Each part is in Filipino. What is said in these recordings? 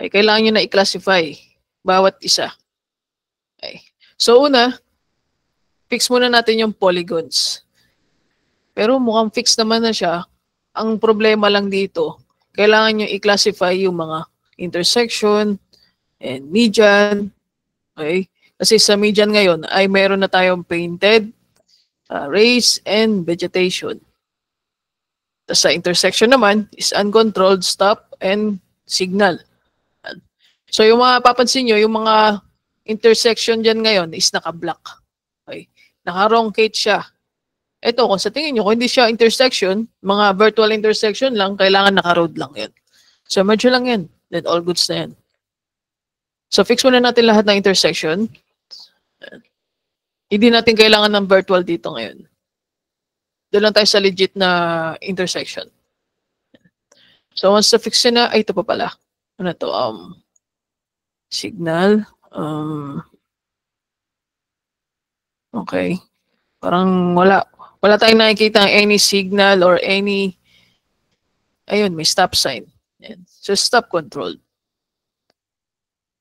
Okay, kailangan nyo na i-classify bawat isa. Okay. So una, fix muna natin yung polygons. Pero mukhang fix naman na siya. Ang problema lang dito, kailangan nyo i-classify yung mga intersection and median. Okay? Kasi sa median ngayon ay meron na tayong painted, race, and vegetation. Tapos sa intersection naman is uncontrolled stop and signal. So yung mga papansin nyo, yung mga intersection dyan ngayon is naka-block. Okay? Naka-wrongcate siya. Ito, kung sa tingin nyo, kung hindi siya intersection, mga virtual intersection lang, kailangan naka-road lang yan. So merge lang yan. Then all goods na yan. So fix muna natin lahat ng intersection. Hindi natin kailangan ng virtual dito ngayon. Doon lang tayo sa legit na intersection. So once na fix na, ay ito pa pala. Ano to? Signal. Okay. Parang wala tayong nakikita any signal or any, ayun, may stop sign. Yan. So stop control.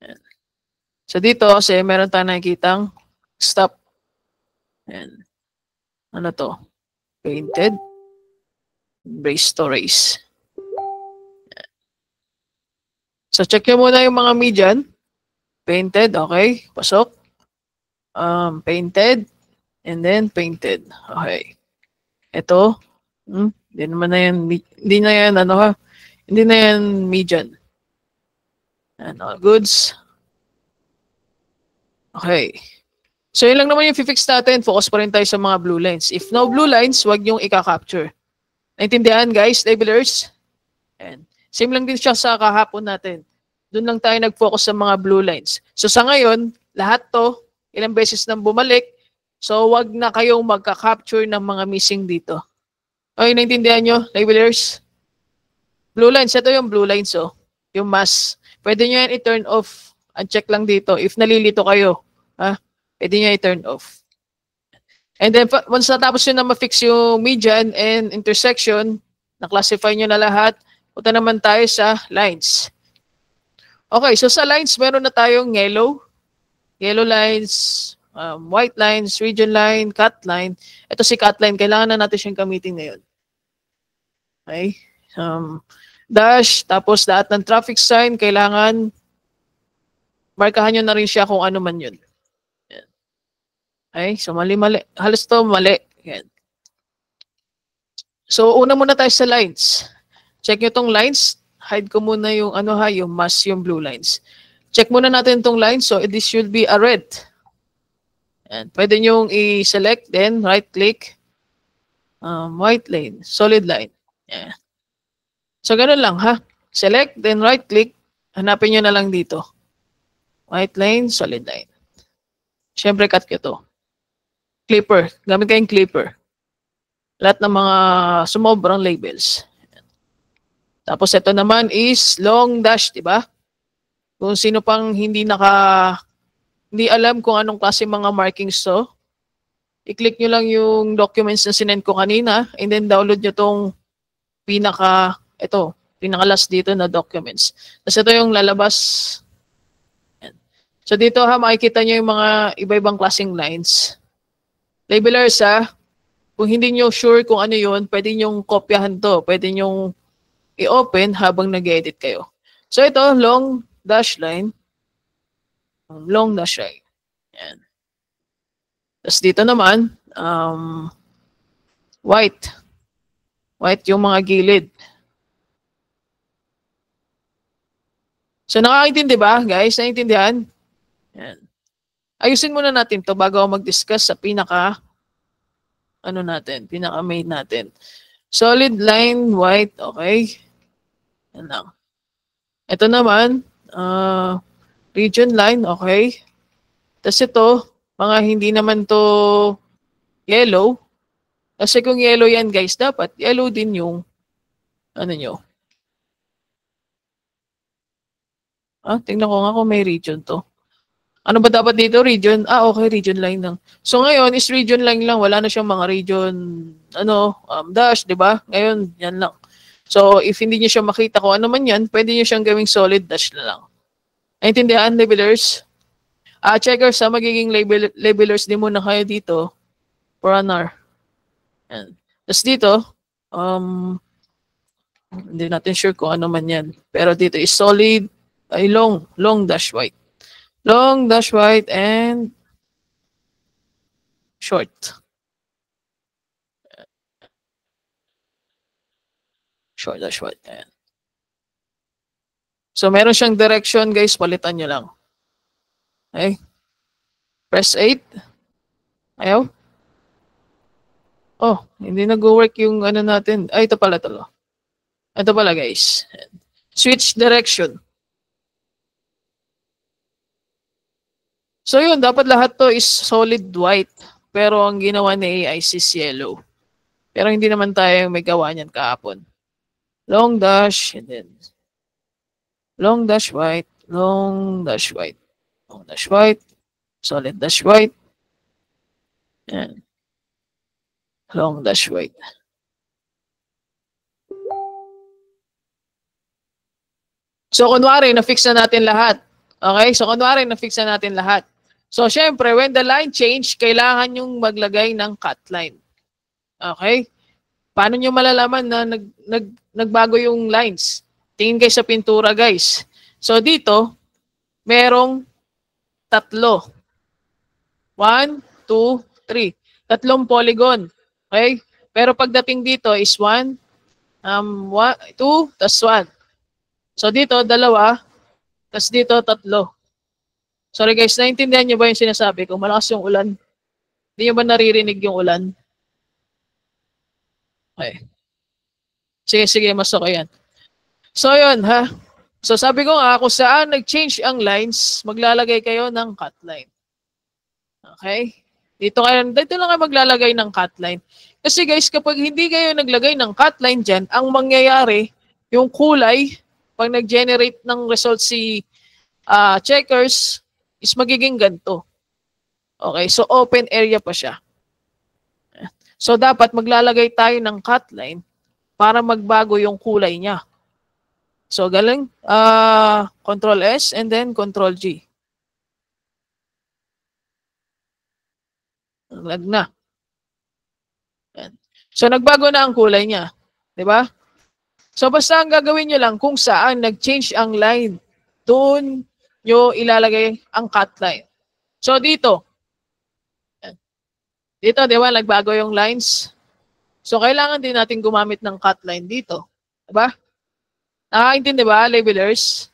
Yan. So dito kasi meron tayong nakikitang stop. Yan. Ano to? Painted. Brace to race. Yan. So check nyo muna yung mga median. Painted, okay. Pasok. Painted. And then painted. Okay. Ito, hindi naman na yan, hindi na yan, ano ha, hindi na yan median. And all goods. Okay. So yun lang naman yung fix natin. Focus pa rin tayo sa mga blue lines. If no blue lines, wag yung i-capture. Naintindihan guys, labelers? And same lang din siya sa kahapon natin. Doon lang tayo nag-focus sa mga blue lines. So sa ngayon, lahat to, ilang beses nang bumalik, so wag na kayong magka-capture ng mga missing dito. Okay, naintindihan nyo, labelers? Blue lines, ito yung blue lines, oh. Yung mask. Pwede nyo yan i-turn off. Uncheck lang dito. If nalilito kayo, ha? Pwede nyo i-turn off. And then, once natapos nyo na ma-fix yung median and intersection, na-classify nyo na lahat, punta naman tayo sa lines. Okay, so sa lines, meron na tayong yellow lines, white lines, region line, cut line. Ito si cut line, kailangan na natin siyang gamitin ngayon. Okay? Dash, tapos lahat ng traffic sign, kailangan markahan nyo na rin siya kung ano man yun. Yan. Okay? So mali-mali. Halos to mali. Yan. So una muna tayo sa lines. Check nyo tong lines. Hide ko muna yung ano ha, yung mask, yung blue lines. Check muna natin tong lines. So this should be a red. And pwede nyo i-select, then right-click, white line, solid line. Yeah. So, ganun lang, ha? Select, then right-click, hanapin nyo na lang dito. White line, solid line. Siyempre, cut ko to. Clipper. Gamit kayong clipper. Lahat ng mga sumobrang labels. Tapos, ito naman is long dash, di ba? Kung sino pang hindi alam kung anong klase mga markings to, i-click nyo lang yung documents na sinend ko kanina and then download nyo tong pinaka-last dito na documents. Tapos ito yung lalabas. So dito ha, makikita nyo yung mga iba-ibang klaseng lines. Labelers ha, kung hindi nyo sure kung ano yun, pwede nyo kopyahan to. Pwede nyo i-open habang nag-edit kayo. So ito, long dash line. Long dash line. Yan. Tapos dito naman, white. White yung mga gilid. So nakakaintindi ba, guys? Naintindihan? Yan. Ayusin muna natin to bago ako mag-discuss sa pinaka-main natin. Solid line, white, okay. Yan lang. Ito naman, region line, okay. Tapos ito, mga hindi naman to yellow. Kasi kung yellow yan guys, dapat yellow din yung ano nyo. Tingnan ko nga kung may region to. Ano ba dapat dito? Region? Okay, region line lang. So ngayon is region line lang. Wala na siyang mga region, dash, di ba? Ngayon, yan lang. So if hindi nyo siya makita kung ano man yan, pwede nyo siyang gawing solid dash na lang. Naintindihan, labelers? Checkers, magiging labelers din muna kayo dito for an hour. Yan. Tapos dito, hindi natin sure kung ano man yan. Pero dito is solid, ay long dash white. Long dash white and short. Short dash white. Ayan. So meron siyang direction guys, palitan nyo lang. Okay. Press 8. Ayaw. Oh, hindi nag-work yung ano natin. Ay, ito pala ito. Ito pala guys. Switch direction. So yun, dapat lahat to is solid white. Pero ang ginawa ni AI is yellow. Pero hindi naman tayo may gawa niyan kahapon. Long dash, and then long dash white, long dash white, long dash white, solid dash white, and long dash white. So, kunwari, na-fix na natin lahat. Okay? So, kunwari, na-fix na natin lahat. So, syempre, when the line change, kailangan yung maglagay ng cut line. Okay? Paano nyo malalaman na nagbago yung lines? Tingin kayo sa pintura, guys. So, dito, merong 3. 1, 2, 3. 3 polygon. Okay? Pero pagdating dito is 1, 2, tas 1. So, dito, 2, tas dito, 3. Sorry guys, naintindihan nyo ba yung sinasabi ko? Malakas yung ulan. Hindi nyo ba naririnig yung ulan? Okay. Sige, mas okay yan. So, yun ha. So, sabi ko nga, kung saan nag-change ang lines, maglalagay kayo ng cut line. Okay? Dito lang kayo maglalagay ng cut line. Kasi guys, kapag hindi kayo naglagay ng cut line dyan, ang mangyayari, yung kulay, pag nag-generate ng result si checkers, is magiging ganito. Okay, so open area pa siya. So dapat maglalagay tayo ng cut line para magbago yung kulay niya. So galing, Control S and then Control G. Lag na. So nagbago na ang kulay niya. 'Di ba? So basta ang gagawin nyo lang kung saan nag-change ang line, doon nyo ilalagay ang cut line. So dito, di ba, nagbago yung lines. So kailangan din natin gumamit ng cut line dito. Diba? Nakakaintindi ba, labelers?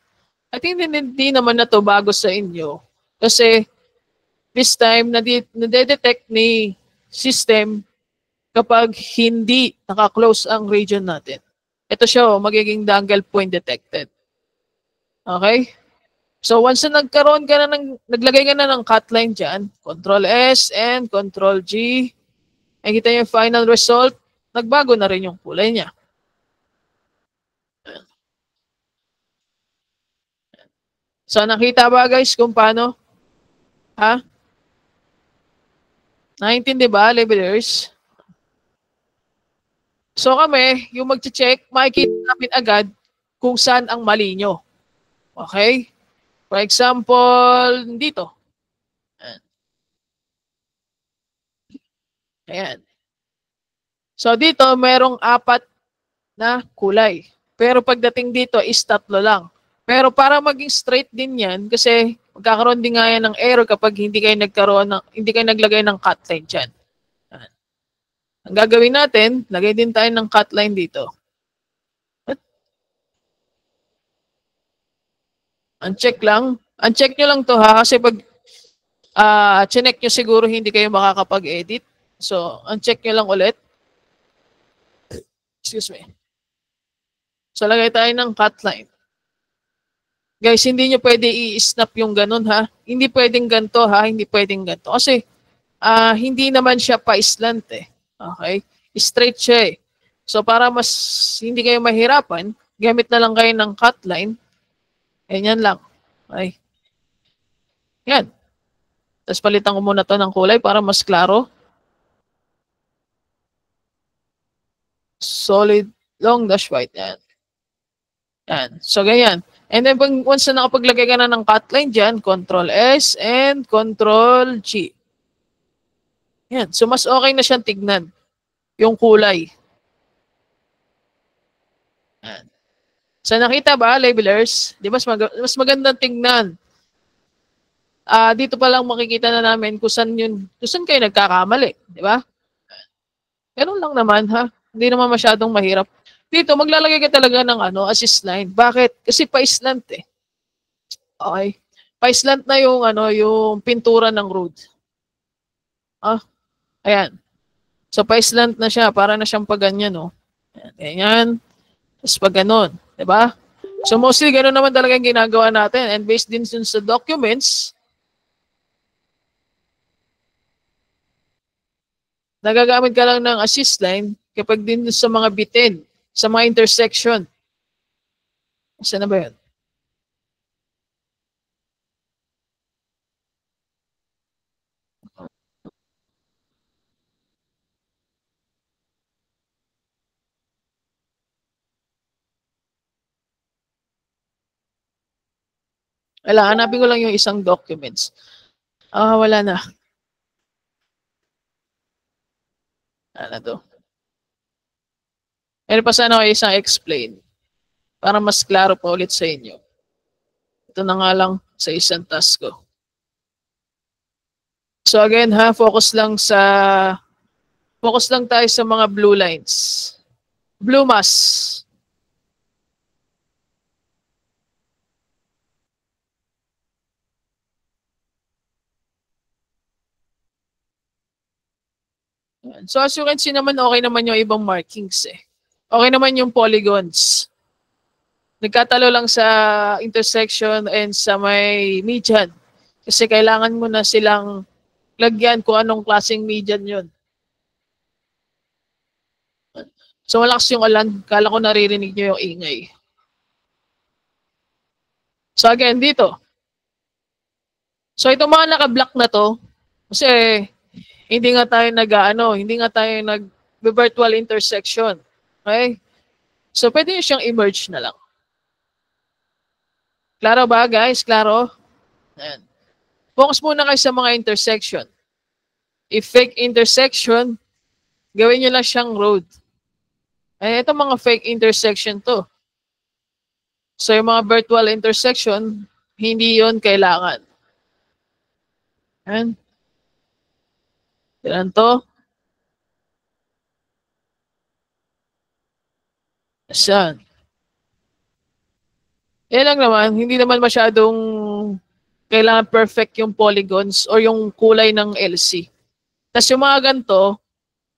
I think hindi naman na to bago sa inyo. Kasi this time, nadedetect ni system kapag hindi naka-close ang region natin. Ito siya, magiging dangle point detected. Okay? So once na naglagay ka na ng cut line dyan, Control S and Control G, nakikita niyo yung final result, nagbago na rin yung kulay niya. So nakita ba guys kung paano? Ha? Naintindi ba, labelers? So kami, yung mag-check, makikita namin agad kung saan ang mali nyo. Okay? For example, dito. Ayan. So dito, merong 4 na kulay. Pero pagdating dito is 3 lang. Pero para maging straight din yan, kasi magkakaroon din nga yan ng error kapag hindi kayo naglagay ng cut line dyan. Ang gagawin natin, lagay din tayo ng cut line dito. Uncheck lang. Uncheck nyo lang to ha, kasi pag chinek nyo siguro hindi kayo makakapag-edit. So, uncheck nyo lang ulit. Excuse me. So, lagay tayo ng cut line. Guys, hindi nyo pwede i-snap yung ganun ha. Hindi pwedeng ganito ha, hindi pwedeng ganito. Kasi, hindi naman siya pa-slant eh. Okay? Straight siya eh. So, para mas hindi kayo mahirapan, gamit na lang kayo ng cut line. Ganyan lang. Okay? Yan. Tapos palitan ko muna to ng kulay para mas klaro. Solid long dash white. Yan. Yan. So, ganyan. And then once na nakapaglagay ka na ng cut line dyan, Control S and Control G. Yan. So mas okay na siyang tignan. Yung kulay. Yan. So nakita ba, labelers? Di ba mas magandang tignan. Dito pa lang makikita na namin kung saan kayo nagkakamali. Di ba? Ganun lang naman ha. Hindi naman masyadong mahirap. Dito, maglalagay ka talaga ng assist line. Bakit? Kasi pa-slant eh. Okay. Pa-slant na yung pintura ng road. Ayan. So, pa-slant na siya. Para na siyang paganyan, no? Ayan. Tapos pag ganun. Diba? So, mostly ganun naman talaga yung ginagawa natin. And based din sa documents, nagagamit ka lang ng assist line kapag din sa mga bitin, sa mga intersection. Saan na ba yun? Wala, hanapin ko lang yung isang documents. Wala na. Ano to? Meron pa sana ako isang explain para mas klaro pa ulit sa inyo. Ito na nga lang sa isang task ko. So again ha, focus lang tayo sa mga blue lines. Blue mass. So as you can see naman, okay naman yung ibang markings eh. Okay naman yung polygons. Nagkatalo lang sa intersection and sa may median. Kasi kailangan mo na silang lagyan kung anong klaseng median yun. So malakas yung ulan. Kala ko naririnig nyo yung ingay. So again, dito. So itong mga naka-block na to, kasi hindi nga tayo nag-virtual intersection. Okay? So pwede nyo siyang emerge na lang. Klaro ba guys? Klaro? Ayan. Focus muna kayo sa mga intersection. If fake intersection, gawin nyo lang siyang road. Ito mga fake intersection to. So yung mga virtual intersection, hindi yon kailangan. Ayan. Ilan to? Saan? Yan lang naman, hindi naman masyadong kailangan perfect yung polygons or yung kulay ng LC. Tapos yung mga ganito,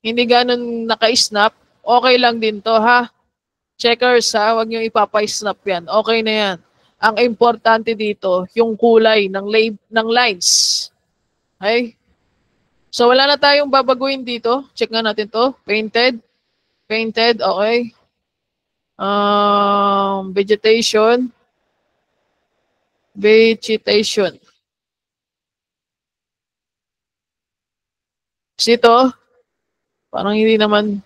hindi ganun naka-snap, okay lang din to ha. Checkers ha, huwag nyo ipapa-snap yan. Okay na yan. Ang importante dito, yung kulay ng lines. Okay? So wala na tayong babaguhin dito. Check nga natin to. Painted. Painted, okay. Vegetation. Vegetation. Kasi ito, parang hindi naman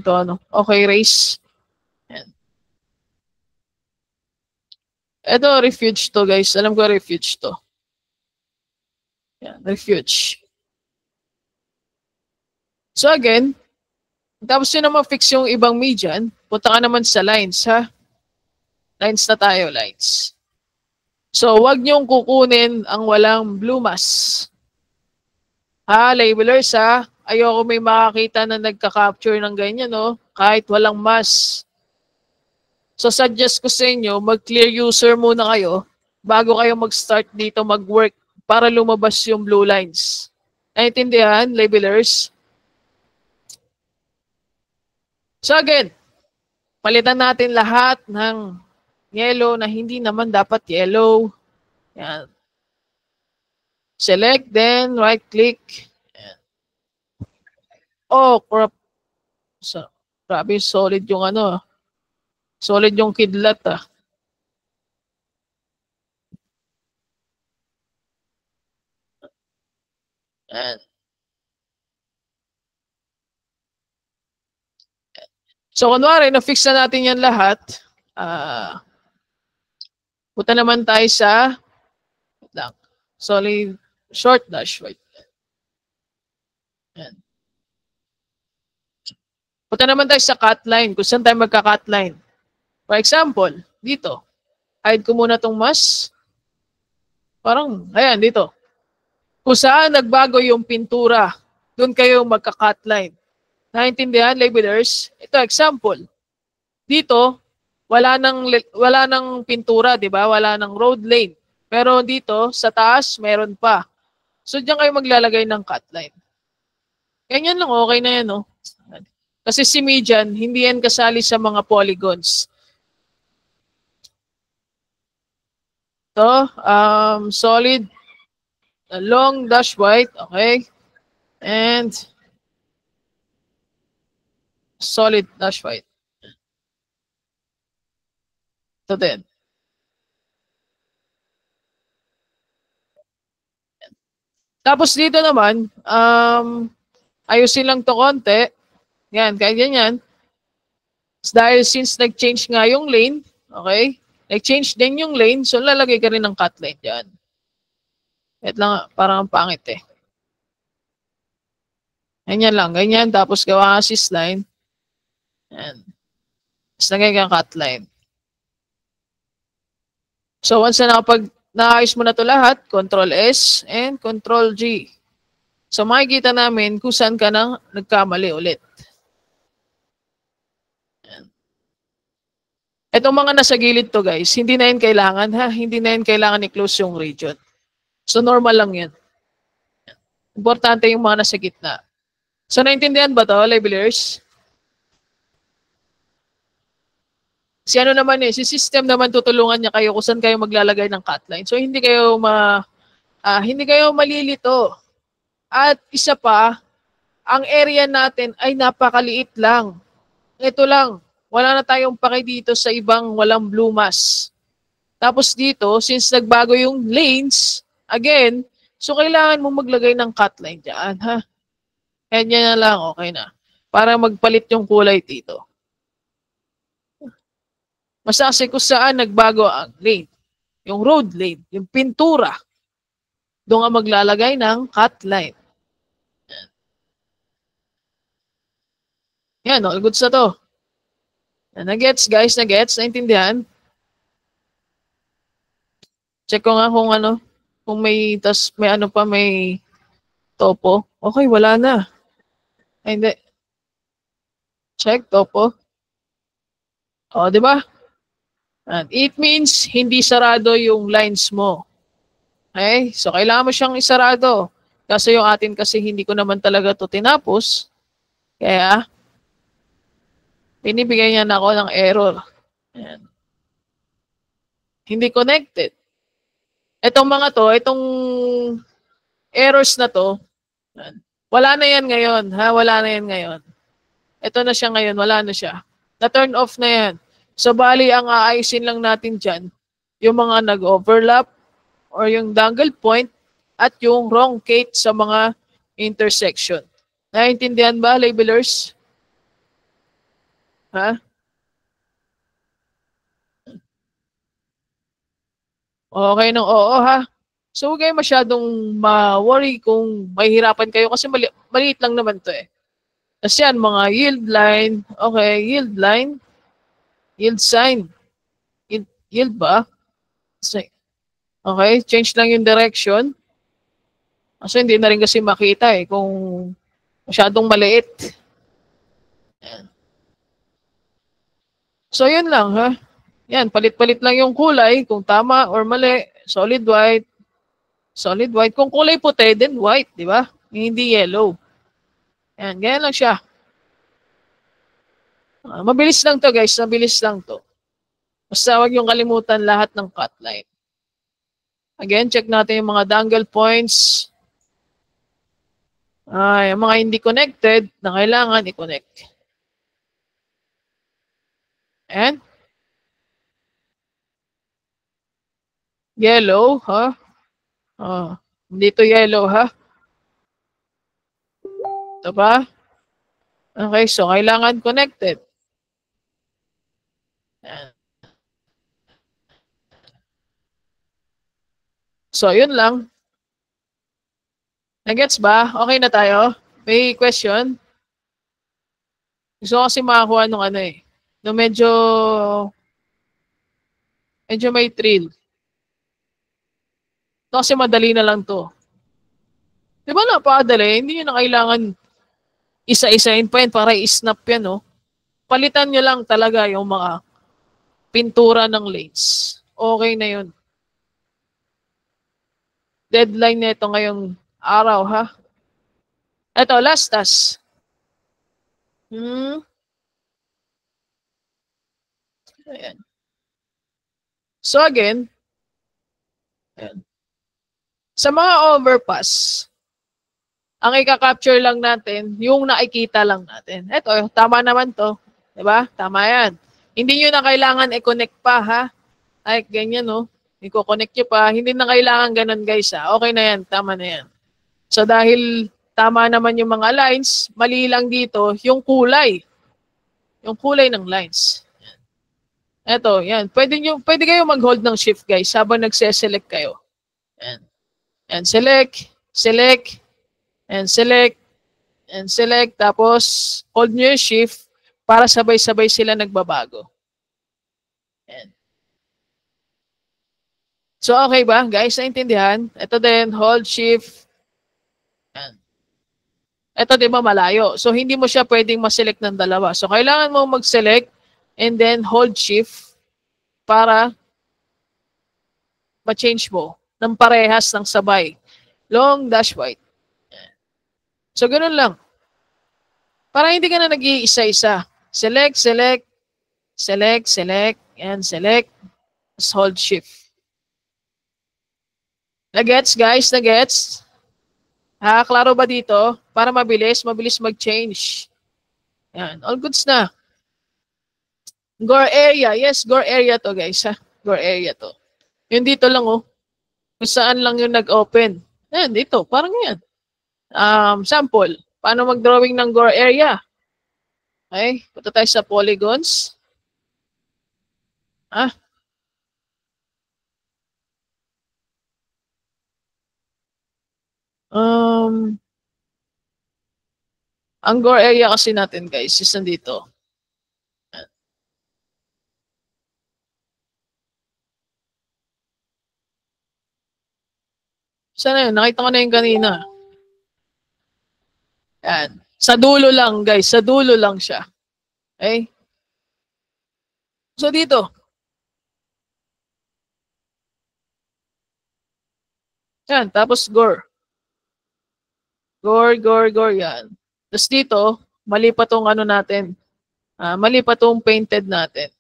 to Okay, race. Yan. Ito, refuge to guys. Alam ko refuge to. Yan, refuge. So again, tapos yun naman fix yung ibang median, punta ka naman sa lines ha. Lines na tayo, lines. So wag niyong kukunin ang walang blue mass. Labelers ha. Ayoko may makakita na nagka-capture ng ganyan kahit walang mass. So suggest ko sa inyo, mag-clear user muna kayo bago kayo mag-start dito mag-work para lumabas yung blue lines. Naintindihan, labelers? So again, palitan natin lahat ng yellow na hindi naman dapat yellow. Yan. Select, then right-click. Oh, crap. So, grabe, solid yung solid yung kidlat Yan. So, kunwari, na-fix na natin yan lahat. Punta naman tayo sa solid short dash. Wait. Yan. Punta naman tayo sa cut line. Kung saan tayo magka-cut line. For example, dito. Hide ko muna itong mask. Parang, ayan, dito. Kung saan nagbago yung pintura, doon kayo magka-cut line. Naintindihan, labelers? Ito, example. Dito, wala nang pintura, di ba? Wala nang road lane. Pero dito, sa taas, meron pa. So, diyan kayo maglalagay ng cut line. Ganyan lang, okay na yan, no? Kasi si median, hindi yan kasali sa mga polygons. Ito, solid, long dash white, okay? And solid dash white. Ito din. Tapos dito naman, ayusin lang to konti. Yan, kahit ganyan. Dahil since nag-change nga yung lane, okay? Nag-change din yung lane, so lalagay ka rin ng cut line dyan. Ito lang, parang ang pangit eh. Ganyan lang, ganyan. Tapos gawa assist line. Yan. Tapos lagay ka ng cut line. So once na naayos mo na to lahat, Control S and Control G. So makikita namin kung saan ka nang nagkamali ulit. Itong mga nasa gilid to guys, hindi na yan kailangan ha. Hindi na yan kailangan i-close yung region. So normal lang yan. Importante yung mga nasa gitna. So naintindihan ba to, labelers? Si ano naman eh, si system naman tutulungan niya kayo kung saan kayo maglalagay ng cut line. So hindi kayo malilito. At isa pa, ang area natin ay napakaliit lang. Ito lang. Wala na tayong pake dito sa ibang walang blue mask. Tapos dito, since nagbago yung lanes, again, so kailangan mo maglagay ng cut line dyan, ha? Kanya na lang, okay na. Para magpalit yung kulay dito. Basta kasi kung saan nagbago ang lane, yung road lane, yung pintura, doon nga maglalagay ng cut line. Yan, all goods na to. Nagets guys, nagets, naintindihan? Check ko nga kung ano, kung may, tas may ano pa, may topo. Okay, wala na. Ay, hindi. Check, topo. O, di ba? And it means hindi sarado yung lines mo. Okay? So, kailangan mo siyang isarado. Kasi yung atin kasi hindi ko naman talaga to tinapos. Kaya, binibigay niya na ako ng error. Ayan. Hindi connected. Itong mga to, itong errors na to, wala na yan ngayon. Ha? Wala na yan ngayon. Ito na siya ngayon. Wala na siya. Na-turn off na yan. So, bali, ang aayusin lang natin dyan, yung mga nag-overlap or yung dangle point at yung wrong gate sa mga intersection. Naintindihan ba, labelers? Ha? Okay nung oo ha. So huwag kayo masyadong ma-worry kung mahihirapan kayo kasi maliit lang naman to eh. Kasi yan, mga yield line. Okay, yield line. Yield sign. Yield ba? Okay, change lang yung direction. Kasi hindi na rin kasi makita eh kung masyadong maliit. Yan. So yun lang ha. Yan, palit-palit lang yung kulay kung tama or mali. Solid white. Solid white. Kung kulay puti, then white, di ba? Hindi yellow. Yan, ganyan lang siya. Mabilis lang to guys, mabilis lang to. Basta huwag yung kalimutan lahat ng cut line. Again, check natin yung mga dangle points. Yung mga hindi connected na kailangan i-connect. And yellow, ha? Hindi to yellow, ha? Ito ba? Okay, so kailangan connected. Ayan. So, yun lang. Nagets ba? Okay na tayo? May question? Gusto ko kasi makakuha nung ano eh. Nung medyo may thrill. Ito kasi madali na lang to. Di ba napakadali? Hindi nyo na kailangan isa-isain pa yan para i-snap yan, no? Palitan nyo lang talaga yung mga pintura ng lanes. Okay na yun. Deadline na ito ngayong araw, ha? Ito, last task. Ayan. So again, ayan. Sa mga overpass, ang i-capture lang natin, yung nakikita lang natin. Ito, tama naman to. Diba? Tama yan. Hindi nyo na kailangan i-connect pa, ha? Ay, ganyan, no? I-connect nyo pa. Hindi na kailangan ganun, guys, ha? Okay na yan. Tama na yan. So, dahil tama naman yung mga lines, mali lang dito yung kulay. Yung kulay ng lines. Ito, yan. Pwede kayo mag-hold ng shift, guys, habang nagse-select kayo. Yan. Yan, select, select, and select, and select. Tapos, hold nyo yung shift para sabay-sabay sila nagbabago. Yan. So, okay ba, guys? Naintindihan? Ito din, hold shift. Yan. Ito, di ba, malayo. So, hindi mo siya pwedeng ma-select ng dalawa. So, kailangan mo mag-select and then hold shift para ma-change mo ng parehas ng sabay. Long dash white. So, ganun lang. Para hindi ka na nag-iisa-isa. Select, select, select, select, and select. Hold shift. Nagets, guys? Nagets? Ha, klaro ba dito? Para mabilis mag-change. Yan, all goods na. Gore area. Yes, gore area to, guys. Ha? Gore area to. Yung dito lang, oh. Kung saan lang yung nag-open. Yan, dito. Parang yan. Sample. Paano mag-drawing ng gore area? Okay, punta tayo sa polygons. Ah. Ang gore area kasi natin, guys, is nandito. Sana yun? Nakita ko na yung kanina. Yan. Sa dulo lang, guys. Sa dulo lang siya. Okay? So, dito. Yan. Tapos, gore. Gore, gore, gore. Yan. Tapos dito, mali pa tong ano natin. Mali pa tong painted natin.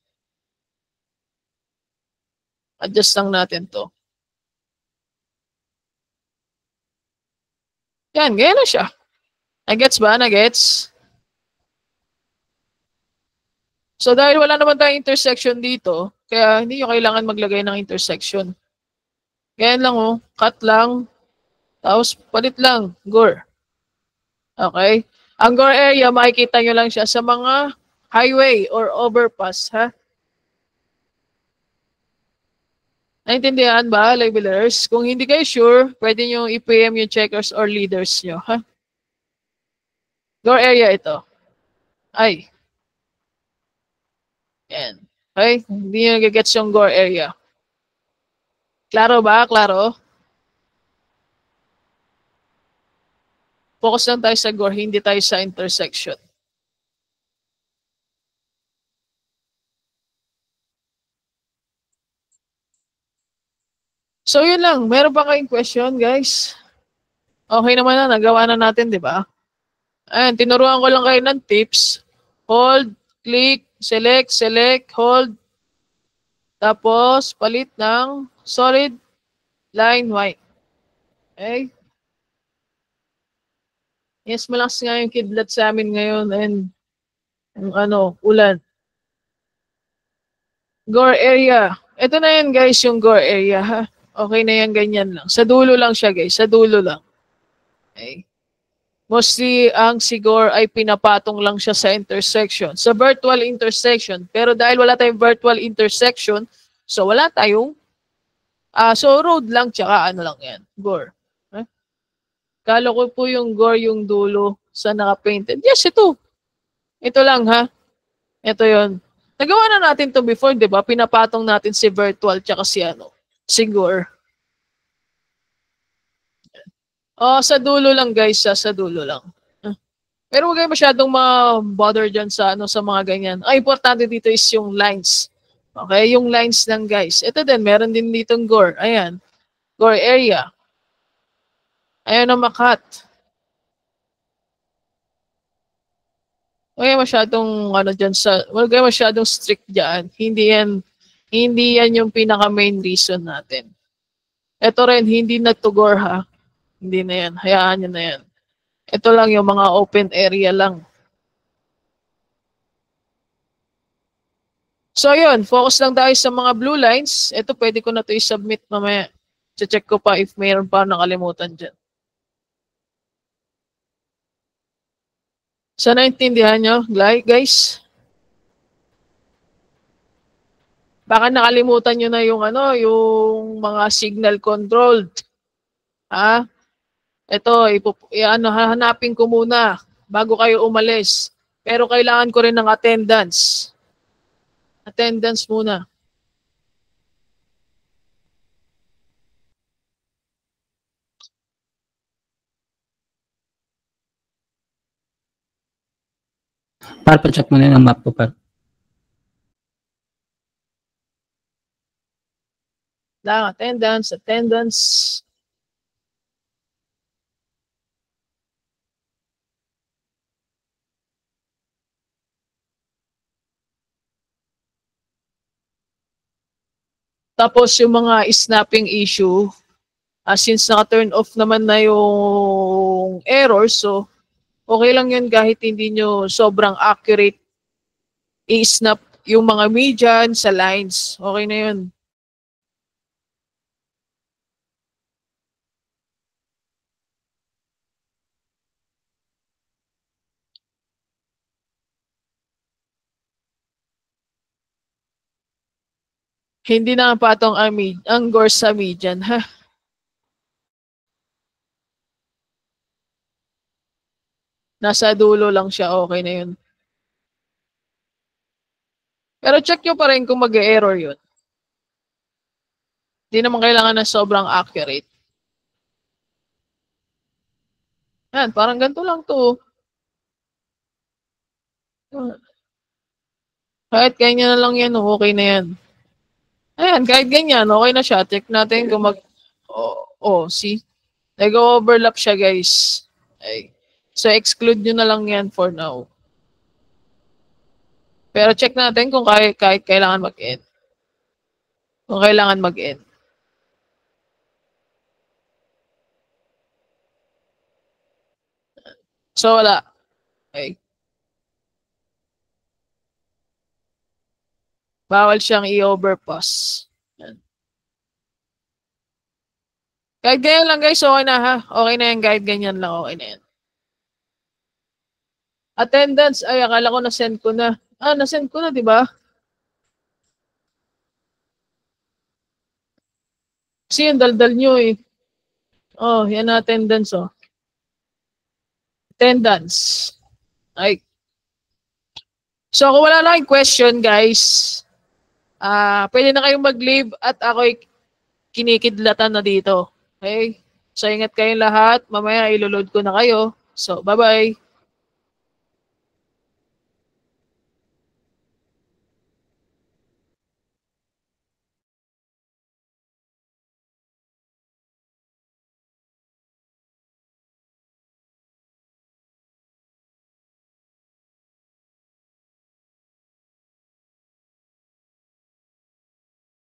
Adjust lang natin to. Yan. Ganyan na siya. Nagets ba? Nagets? So, dahil wala naman tayong intersection dito, kaya hindi nyo kailangan maglagay ng intersection. Ganyan lang, oh. Cut lang. Tapos, palit lang. Gore. Okay? Ang gore area, makikita nyo lang siya sa mga highway or overpass, ha? Naintindihan ba, labelers? Kung hindi kayo sure, pwede nyo i-PM yung checkers or leaders nyo, ha? Gore area ito. Ay. Yan. Okay? Hindi nyo nagigets yung gore area. Klaro ba? Klaro? Focus lang tayo sa gore, hindi tayo sa intersection. So, yun lang. Meron pa kayong question, guys? Okay naman na. Nagawa na natin, di ba? Ayan, tinuruan ko lang kayo ng tips. Hold, click, select, select, hold. Tapos, palit ng solid line white. Okay? Yes, malakas nga yung kidlat sa amin ngayon and yung ulan. Gore area. Ito na yan, guys, yung gore area, ha? Okay na yan, ganyan lang. Sa dulo lang siya, guys. Sa dulo lang. Okay? Mostly, ang sigor ay pinapatong lang siya sa intersection, sa virtual intersection. Pero dahil wala tayong virtual intersection, so wala tayong, so road lang, tsaka ano lang yan, gore. Kala ko po yung gore yung dulo sa naka-painted. Yes, ito. Ito lang ha. Ito yon. Nagawa na natin to before, di ba? Pinapatong natin si virtual tsaka si ano, si gore. Sa dulo lang guys, sa dulo lang. Pero huwag kayo masyadong ma-bother dyan sa, ano, sa mga ganyan. Ang importante dito is yung lines. Okay, yung lines lang guys. Ito din, meron din ditong gore. Ayan, gore area. Ayan ang makat. Huwag kayo masyadong, ano dyan sa, huwag kayo masyadong strict dyan. Hindi yan yung pinaka main reason natin. Ito rin, hindi na to gore ha. Hindi na yan, hayaan nyo na yan. Ito lang yung mga open area lang. So yun, focus lang tayo sa mga blue lines. Ito pwede ko na to i-submit mamaya. Check ko pa if mayroon pa nakalimutan dyan. So naintindihan nyo, guys? Baka nakalimutan nyo na yung ano, yung mga signal controlled. Ha? Ito, hahanapin ko muna bago kayo umalis. Pero kailangan ko rin ng attendance. Attendance muna. Para pa-check mo na yung map ko, par. Lang, attendance. Tapos yung mga snapping issue, since naka-turn off naman na yung error, so okay lang yun kahit hindi nyo sobrang accurate i-snap yung mga median sa lines. Okay na yun. Hindi na patong ang gore sa median, ha? Nasa dulo lang siya, okay na yun. Pero check nyo pa rin kung mag-error yun. Hindi naman kailangan na sobrang accurate. Yan, parang ganito lang to. Kahit ganyan na lang yan, okay na yan. Ayan, kahit ganyan, okay na siya. Check natin kung see? Nag-overlap siya, guys. Ay. So, exclude nyo na lang yan for now. Pero check natin kung kahit kailangan mag-end. Kung kailangan mag-end. So, wala. Okay. Bawal siyang i-overpass. Yan. Kahit ganyan lang guys, okay na ha. Okay na yan, kahit ganyan lang, okay na yan. Attendance, ay akala ko na-send ko na. Na-send ko na, di ba? Kasi yung daldal nyo eh. Yan na attendance Attendance. Ay. So, kung wala lang yung question, guys, pwede na kayong mag-leave at ako'y kinikidlatan na dito. Okay? So, ingat kayong lahat. Mamaya iloload ko na kayo. So, bye-bye.